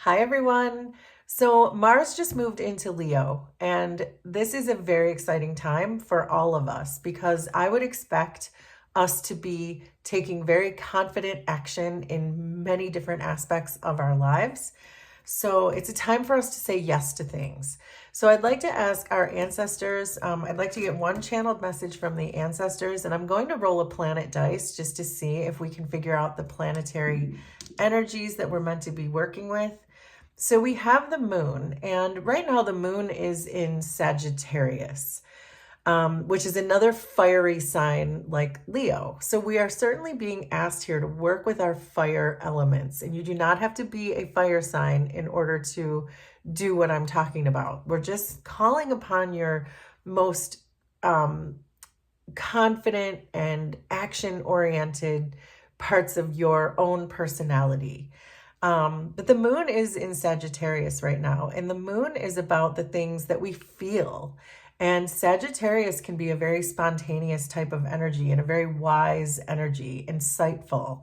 Hi, everyone. So Mars just moved into Leo, and this is a very exciting time for all of us because I would expect us to be taking very confident action in many different aspects of our lives. So it's a time for us to say yes to things. So I'd like to ask our ancestors, I'd like to get one channeled message from the ancestors, and I'm going to roll a planet dice just to see if we can figure out the planetary energies that we're meant to be working with. So we have the moon, and right now the moon is in Sagittarius, which is another fiery sign like Leo. So we are certainly being asked here to work with our fire elements, and you do not have to be a fire sign in order to do what I'm talking about. We're just calling upon your most confident and action-oriented parts of your own personality. But the moon is in Sagittarius right now, and the moon is about the things that we feel. And Sagittarius can be a very spontaneous type of energy and a very wise energy, insightful.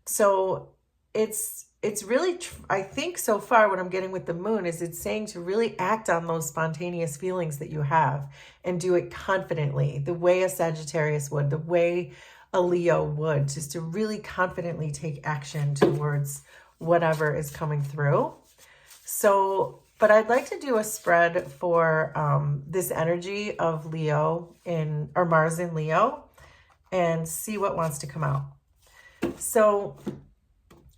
So it's really, I think so far what I'm getting with the moon is it's saying to really act on those spontaneous feelings that you have and do it confidently, the way a Sagittarius would, the way a Leo would, just to really confidently take action towards whatever is coming through. So, but I'd like to do a spread for this energy of Leo or Mars in Leo and see what wants to come out. So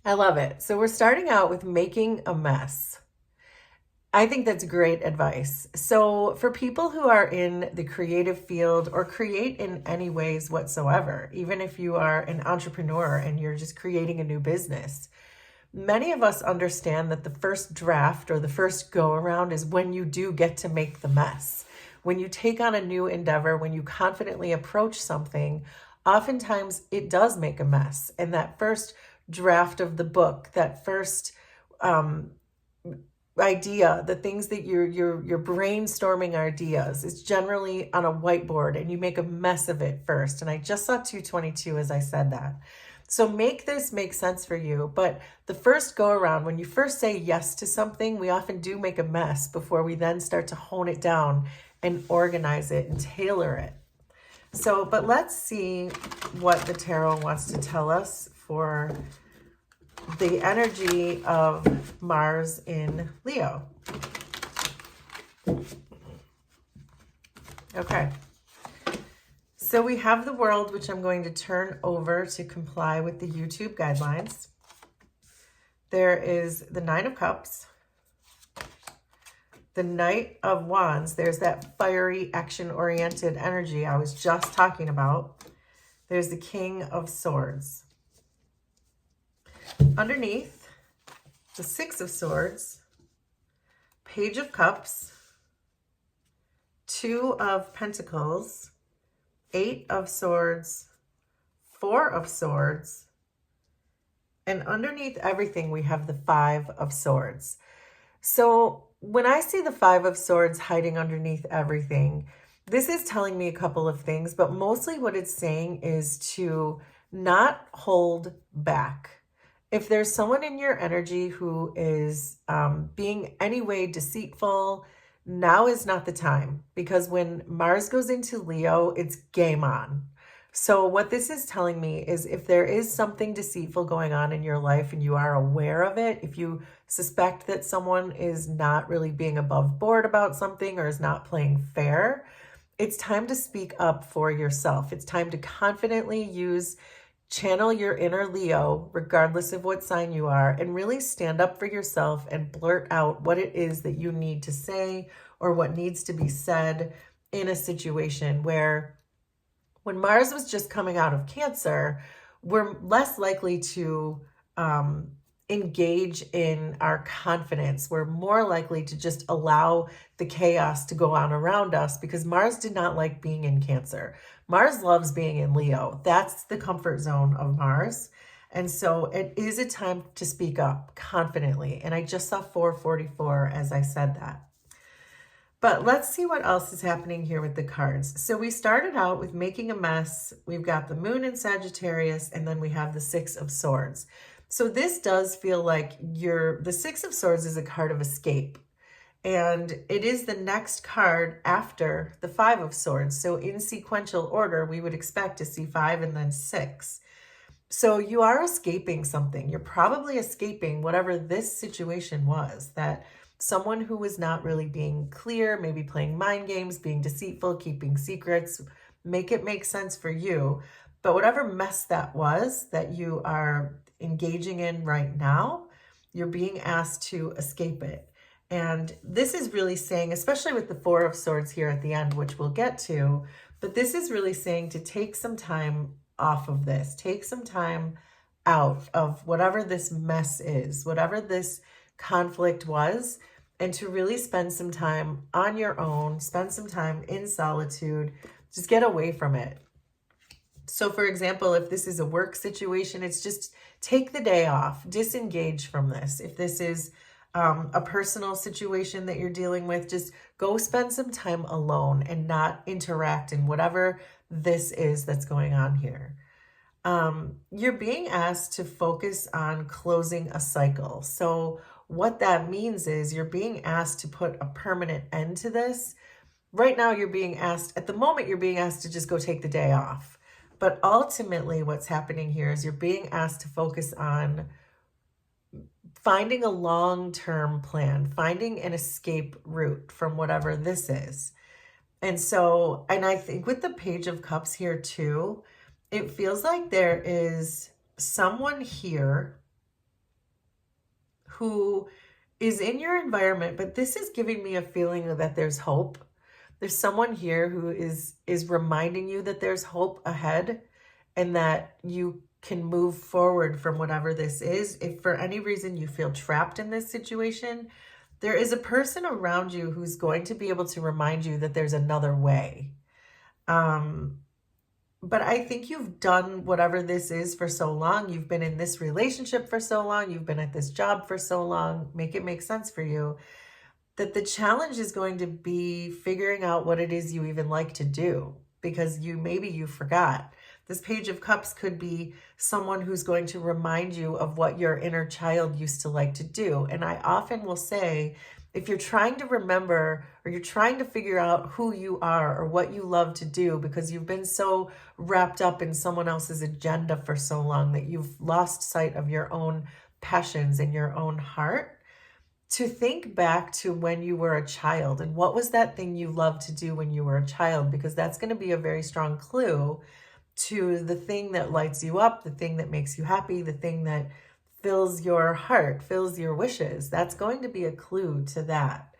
I love it. So we're starting out with making a mess. I think that's great advice. So for people who are in the creative field or create in any ways whatsoever, even if you are an entrepreneur and you're just creating a new business, many of us understand that the first draft or the first go around is when you do get to make the mess. When you take on a new endeavor, when you confidently approach something, oftentimes it does make a mess. And that first draft of the book, that first idea, the things that you're brainstorming ideas, it's generally on a whiteboard and you make a mess of it first. And I just saw 222 as I said that. So make this make sense for you. But the first go around, when you first say yes to something, we often do make a mess before we then start to hone it down and organize it and tailor it. So, but let's see what the tarot wants to tell us for the energy of Mars in Leo. Okay. So we have the world, which I'm going to turn over to comply with the YouTube guidelines. There is the Nine of Cups, the Knight of Wands. There's that fiery, action-oriented energy I was just talking about. There's the King of Swords. Underneath, the Six of Swords, Page of Cups, Two of Pentacles, Eight of Swords, Four of Swords, and underneath everything we have the Five of Swords. So when I see the Five of Swords hiding underneath everything, this is telling me a couple of things, but mostly what it's saying is to not hold back. If there's someone in your energy who is being any way deceitful, now is not the time, because when Mars goes into Leo, it's game on. So what this is telling me is if there is something deceitful going on in your life and you are aware of it, if you suspect that someone is not really being above board about something or is not playing fair, it's time to speak up for yourself. It's time to confidently channel your inner Leo, regardless of what sign you are, and really stand up for yourself and blurt out what it is that you need to say or what needs to be said in a situation where when Mars was just coming out of Cancer, we're less likely to engage in our confidence. We're more likely to just allow the chaos to go on around us because Mars did not like being in Cancer. Mars loves being in Leo. That's the comfort zone of Mars. And so it is a time to speak up confidently. And I just saw 444 as I said that. But let's see what else is happening here with the cards. So we started out with making a mess. We've got the moon in Sagittarius, and then we have the Six of Swords. So this does feel like the Six of Swords is a card of escape. And it is the next card after the Five of Swords. So in sequential order, we would expect to see 5 and then 6. So you are escaping something. You're probably escaping whatever this situation was, that someone who was not really being clear, maybe playing mind games, being deceitful, keeping secrets, make it make sense for you. But whatever mess that was that you are engaging in right now, you're being asked to escape it. And this is really saying, especially with the Four of Swords here at the end, which we'll get to, but this is really saying to take some time off of this, take some time out of whatever this mess is, whatever this conflict was, and to really spend some time on your own, spend some time in solitude, just get away from it. So for example, if this is a work situation, it's just take the day off, disengage from this. If this is a personal situation that you're dealing with, just go spend some time alone and not interact in whatever this is that's going on here. You're being asked to focus on closing a cycle. So what that means is you're being asked to put a permanent end to this. Right now, you're being asked, at the moment, you're being asked to just go take the day off. But ultimately, what's happening here is you're being asked to focus on finding a long-term plan, finding an escape route from whatever this is. And so, and I think with the Page of Cups here too, it feels like there is someone here who is in your environment, but this is giving me a feeling that there's hope. There's someone here who is reminding you that there's hope ahead and that you can move forward from whatever this is. If for any reason you feel trapped in this situation, there is a person around you who's going to be able to remind you that there's another way. But I think you've done whatever this is for so long. You've been in this relationship for so long. You've been at this job for so long. Make it make sense for you. That the challenge is going to be figuring out what it is you even like to do, because maybe you forgot. This Page of Cups could be someone who's going to remind you of what your inner child used to like to do. And I often will say, if you're trying to remember or you're trying to figure out who you are or what you love to do because you've been so wrapped up in someone else's agenda for so long that you've lost sight of your own passions and your own heart, to think back to when you were a child and what was that thing you loved to do when you were a child, because that's going to be a very strong clue to the thing that lights you up, the thing that makes you happy, the thing that fills your heart, fills your wishes. That's going to be a clue to that.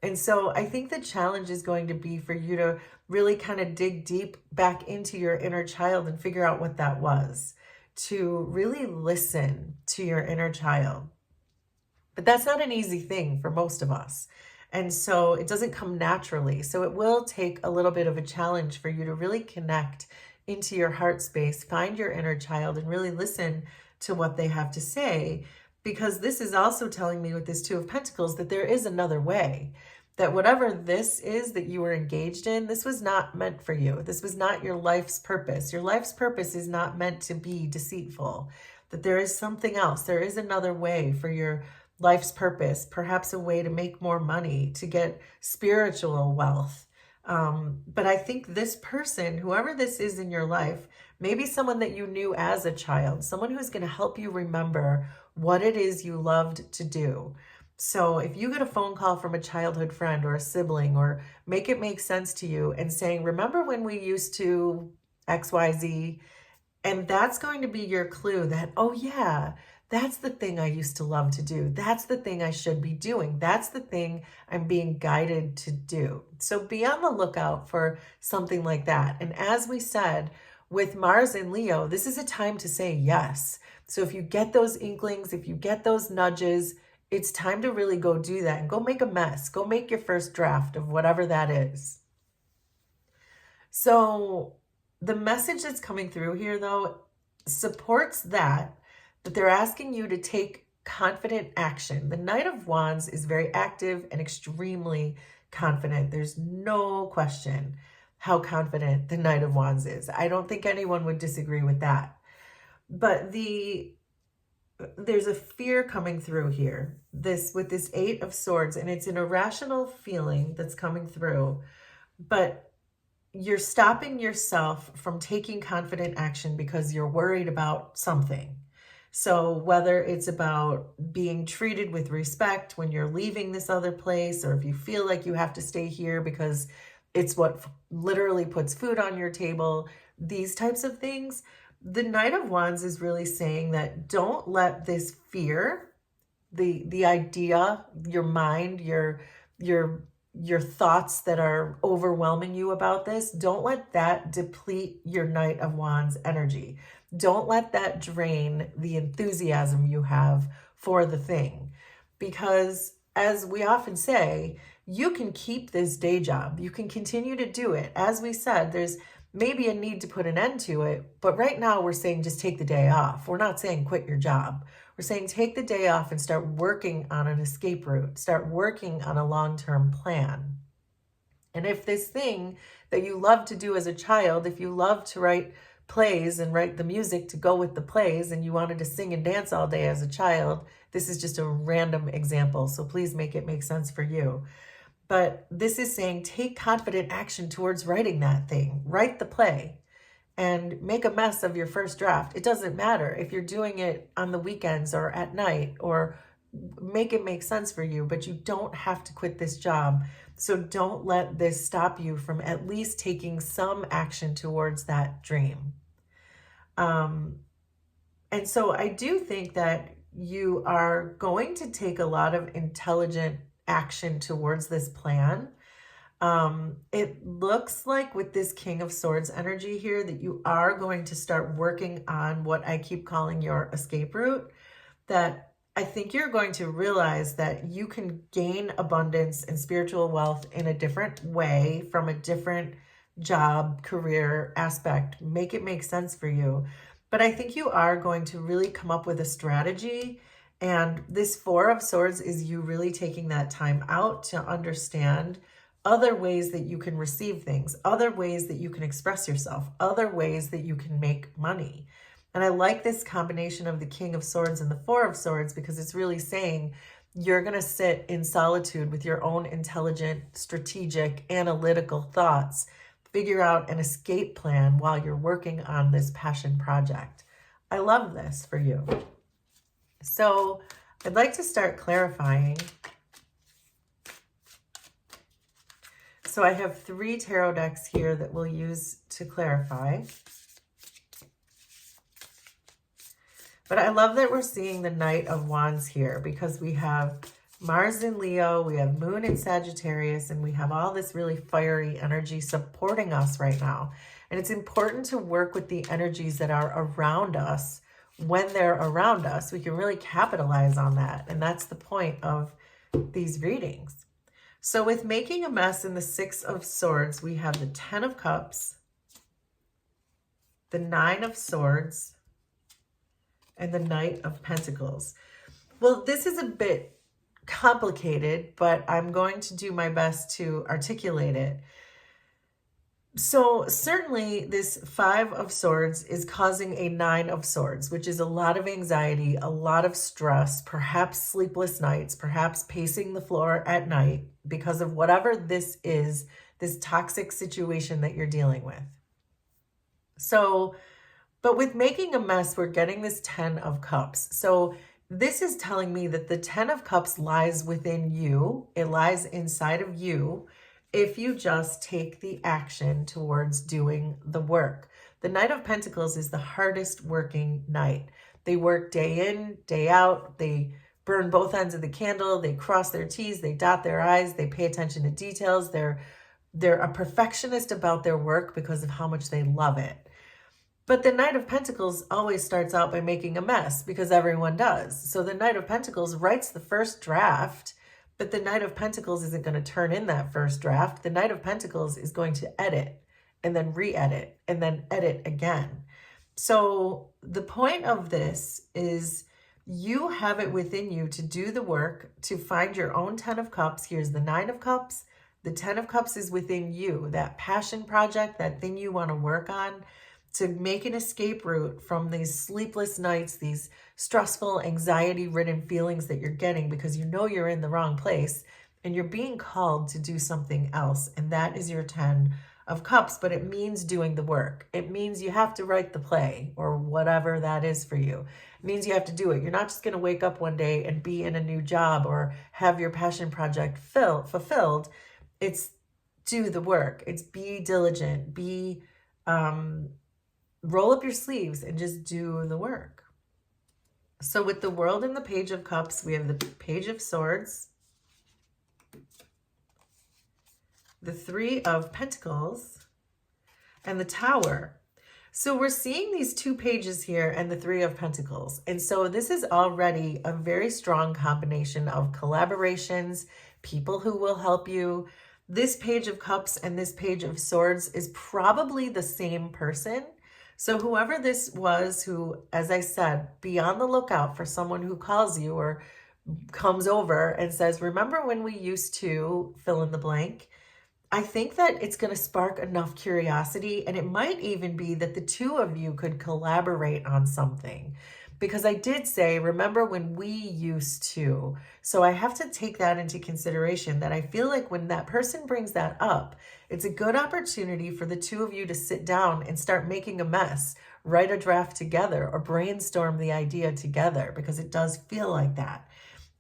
And so I think the challenge is going to be for you to really kind of dig deep back into your inner child and figure out what that was, to really listen to your inner child. But that's not an easy thing for most of us. And so it doesn't come naturally. So it will take a little bit of a challenge for you to really connect into your heart space, find your inner child, and really listen to what they have to say. Because this is also telling me with this Two of Pentacles that there is another way. That whatever this is that you were engaged in, this was not meant for you. This was not your life's purpose. Your life's purpose is not meant to be deceitful. That there is something else. There is another way for your life's purpose, perhaps a way to make more money, to get spiritual wealth. But I think this person, whoever this is in your life, maybe someone that you knew as a child, someone who's going to help you remember what it is you loved to do. So if you get a phone call from a childhood friend or a sibling, or make it make sense to you and saying, remember when we used to XYZ, and that's going to be your clue that, oh yeah, that's the thing I used to love to do. That's the thing I should be doing. That's the thing I'm being guided to do. So be on the lookout for something like that. And as we said, with Mars and Leo, this is a time to say yes. So if you get those inklings, if you get those nudges, it's time to really go do that and go make a mess. Go make your first draft of whatever that is. So the message that's coming through here, though, supports that they're asking you to take confident action. The Knight of Wands is very active and extremely confident. There's no question how confident the Knight of Wands is. I don't think anyone would disagree with that. But the there's a fear coming through here, with this Eight of Swords, and it's an irrational feeling that's coming through, but you're stopping yourself from taking confident action because you're worried about something. So whether it's about being treated with respect when you're leaving this other place, or if you feel like you have to stay here because it's what literally puts food on your table, these types of things, the Knight of Wands is really saying that don't let this fear, the idea, your mind, your thoughts that are overwhelming you about this, don't let that deplete your Knight of Wands energy. Don't let that drain the enthusiasm you have for the thing. Because as we often say, you can keep this day job. You can continue to do it. As we said, there's maybe a need to put an end to it, but right now we're saying just take the day off. We're not saying quit your job. We're saying take the day off and start working on an escape route. Start working on a long-term plan. And if this thing that you loved to do as a child, if you loved to write plays and write the music to go with the plays, and you wanted to sing and dance all day as a child, this is just a random example. So please make it make sense for you. But this is saying take confident action towards writing that thing. Write the play and make a mess of your first draft. It doesn't matter if you're doing it on the weekends or at night, or make it make sense for you, but you don't have to quit this job. So don't let this stop you from at least taking some action towards that dream. And so I do think that you are going to take a lot of intelligent action towards this plan. It looks like with this King of Swords energy here that you are going to start working on what I keep calling your escape route, that I think you're going to realize that you can gain abundance and spiritual wealth in a different way from a different job, career aspect. Make it make sense for you. But I think you are going to really come up with a strategy. And this Four of Swords is you really taking that time out to understand other ways that you can receive things, other ways that you can express yourself, other ways that you can make money. And I like this combination of the King of Swords and the Four of Swords because it's really saying you're going to sit in solitude with your own intelligent, strategic, analytical thoughts, figure out an escape plan while you're working on this passion project. I love this for you. So I'd like to start clarifying. So I have 3 tarot decks here that we'll use to clarify. But I love that we're seeing the Knight of Wands here because we have Mars in Leo, we have Moon in Sagittarius, and we have all this really fiery energy supporting us right now. And it's important to work with the energies that are around us. When they're around us, we can really capitalize on that. And that's the point of these readings. So with making a mess in the Six of Swords, we have the 10 of Cups, the 9 of Swords, and the Knight of Pentacles. Well, this is a bit complicated, but I'm going to do my best to articulate it. So certainly this 5 of Swords is causing a 9 of Swords, which is a lot of anxiety, a lot of stress, perhaps sleepless nights, perhaps pacing the floor at night because of whatever this is, this toxic situation that you're dealing with. So, but with making a mess, we're getting this 10 of Cups. So this is telling me that the 10 of Cups lies within you. It lies inside of you if you just take the action towards doing the work. The Knight of Pentacles is the hardest working knight. They work day in, day out. They burn both ends of the candle. They cross their T's. They dot their I's. They pay attention to details. They're a perfectionist about their work because of how much they love it. But the Knight of Pentacles always starts out by making a mess because everyone does. So the Knight of Pentacles writes the first draft, but the Knight of Pentacles isn't going to turn in that first draft. The Knight of Pentacles is going to edit and then re-edit and then edit again. So the point of this is you have it within you to do the work, to find your own 10 of Cups. Here's the 9 of Cups. The 10 of Cups is within you, that passion project, that thing you want to work on. to make an escape route from these sleepless nights, these stressful, anxiety-ridden feelings that you're getting because you know you're in the wrong place and you're being called to do something else. And that is your 10 of Cups, but it means doing the work. It means you have to write the play or whatever that is for you. It means you have to do it. You're not just going to wake up one day and be in a new job or have your passion project fulfilled. It's do the work. It's be diligent, roll up your sleeves and just do the work. So with the World and the Page of Cups, we have the Page of Swords, the 3 of Pentacles, and the Tower. So we're seeing these 2 pages here and the 3 of Pentacles. And so this is already a very strong combination of collaborations, people who will help you. This Page of Cups and this Page of Swords is probably the same person. So whoever this was who, as I said, be on the lookout for someone who calls you or comes over and says, remember when we used to fill in the blank? I think that it's going to spark enough curiosity, and it might even be that the 2 of you could collaborate on something. Because I did say, remember when we used to. So I have to take that into consideration, that I feel like when that person brings that up, it's a good opportunity for the 2 of you to sit down and start making a mess, write a draft together, or brainstorm the idea together, because it does feel like that.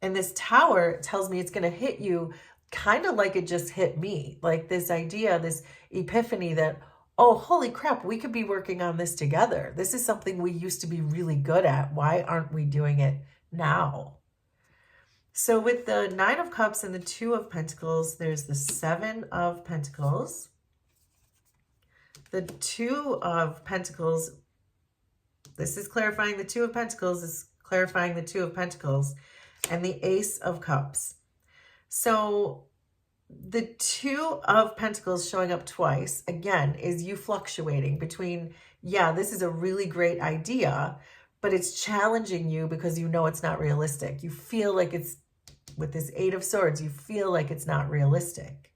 And this Tower tells me it's going to hit you kind of like it just hit me, like this idea, this epiphany that, oh, holy crap, we could be working on this together. This is something we used to be really good at. Why aren't we doing it now? So with the 9 of Cups and the 2 of Pentacles, there's the 7 of Pentacles. The 2 of Pentacles, this is clarifying the 2 of Pentacles, is clarifying the 2 of Pentacles, and the Ace of Cups. So the 2 of Pentacles showing up twice, again, is you fluctuating between, yeah, this is a really great idea, but it's challenging you because you know it's not realistic. You feel like it's, with this 8 of Swords, you feel like it's not realistic.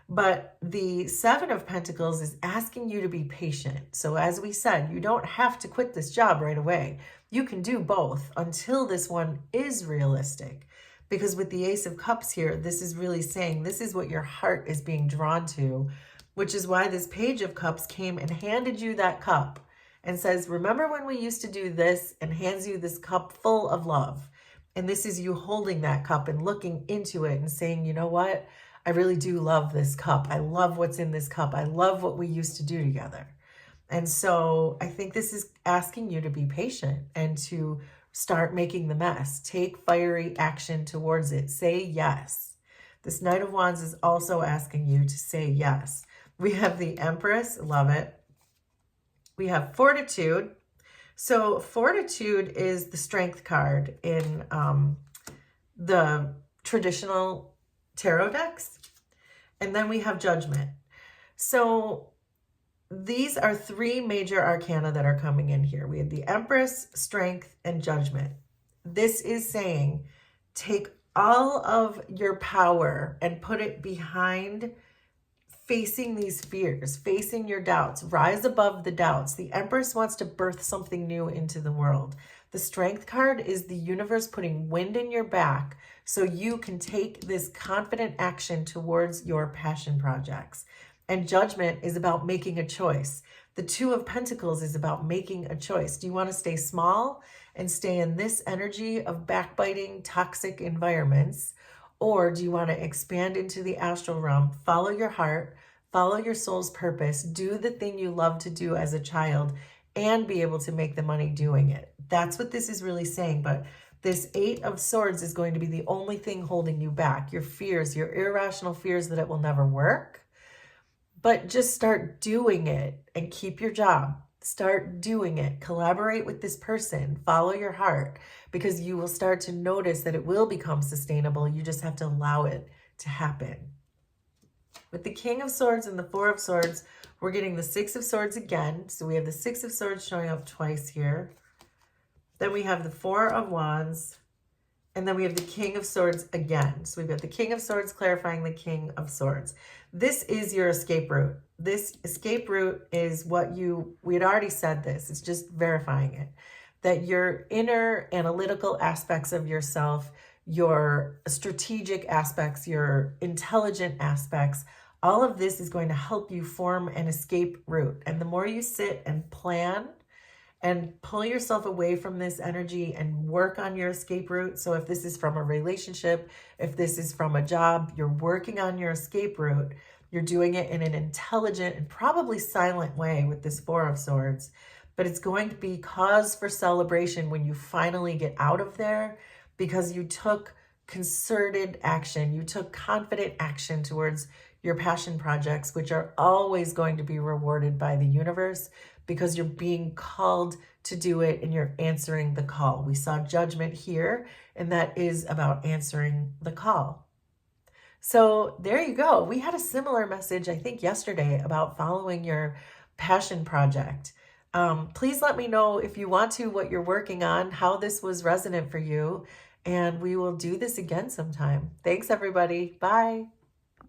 But the 7 of Pentacles is asking you to be patient. So as we said, you don't have to quit this job right away. You can do both until this one is realistic. Because with the Ace of Cups here, this is really saying this is what your heart is being drawn to, which is why this Page of Cups came and handed you that cup and says, remember when we used to do this, and hands you this cup full of love. And this is you holding that cup and looking into it and saying, you know what? I really do love this cup. I love what's in this cup. I love what we used to do together. And so I think this is asking you to be patient and to start making the mess. Take fiery action towards it. Say yes. This Knight of Wands is also asking you to say yes. We have the Empress. Love it. We have Fortitude. So Fortitude is the strength card in the traditional tarot decks. And then we have Judgment. So these are 3 major arcana that are coming in here. We have the Empress, Strength, and Judgment. This is saying take all of your power and put it behind facing these fears, facing your doubts. Rise above the doubts. The Empress wants to birth something new into the world. The Strength card is the universe putting wind in your back so you can take this confident action towards your passion projects. And Judgment is about making a choice. The 2 of Pentacles is about making a choice. Do you want to stay small and stay in this energy of backbiting, toxic environments? Or do you want to expand into the astral realm, follow your heart, follow your soul's purpose, do the thing you love to do as a child, and be able to make the money doing it? That's what this is really saying. But this 8 of Swords is going to be the only thing holding you back. Your fears, your irrational fears that it will never work. But just start doing it and keep your job. Start doing it. Collaborate with this person. Follow your heart, because you will start to notice that it will become sustainable. You just have to allow it to happen. With the King of Swords and the 4 of Swords, we're getting the 6 of Swords again. So we have the 6 of Swords showing up twice here. Then we have the 4 of Wands And then we have the King of Swords again. So we've got the King of Swords clarifying the King of Swords. This is your escape route. This escape route is what we had already said this, it's just verifying it, that your inner analytical aspects of yourself, your strategic aspects, your intelligent aspects, all of this is going to help you form an escape route. And the more you sit and plan and pull yourself away from this energy and work on your escape route. So if this is from a relationship, if this is from a job, you're working on your escape route. You're doing it in an intelligent and probably silent way with this Four of Swords, but it's going to be cause for celebration when you finally get out of there, because you took concerted action. You took confident action towards your passion projects, which are always going to be rewarded by the universe, because you're being called to do it and you're answering the call. We saw judgment here, and that is about answering the call. So there you go. We had a similar message, I think, yesterday about following your passion project. Please let me know if you want to, what you're working on, how this was resonant for you, and we will do this again sometime. Thanks, everybody. Bye.